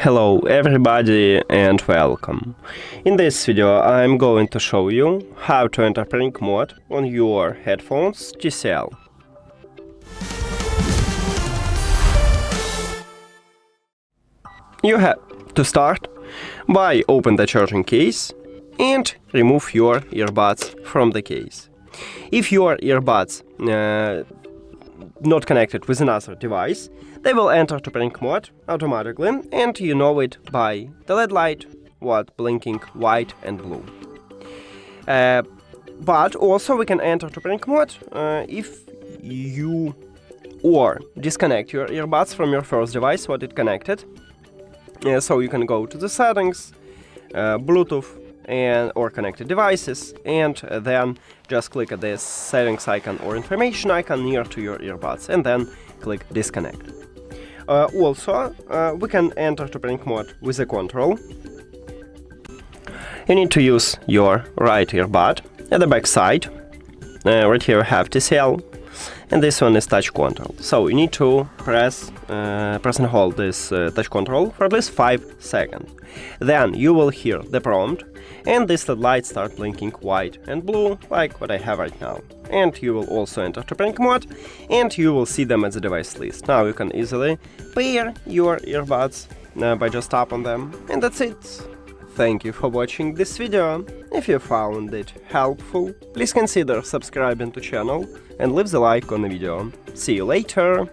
Hello everybody and welcome. In this video I'm going to show you how to enter prank mode on your headphones TCL. You have to start by open the charging case and remove your earbuds from the case. If your earbuds not connected with another device, they will enter to prank mode automatically, and you know it by the LED light, blinking white and blue. But also we can enter to prank mode if you disconnect your earbuds from your first device what it connected. So you can go to the settings, Bluetooth or connected devices, and then just click at this settings icon or information icon near to your earbuds and then click disconnect. Also, we can enter to prank mode with a control. You need to use your right earbud. At the back side, right here we have TCL, and this one is touch control. So you need to press and hold this touch control for at least 5 seconds. Then you will hear the prompt, and this LED light start blinking white and blue, like what I have right now. And you will also enter to prank mode, and you will see them at the device list. Now you can easily pair your earbuds by just tap on them, and that's it. Thank you for watching this video. If you found it helpful, please consider subscribing to channel and leave the like on the video. See you later!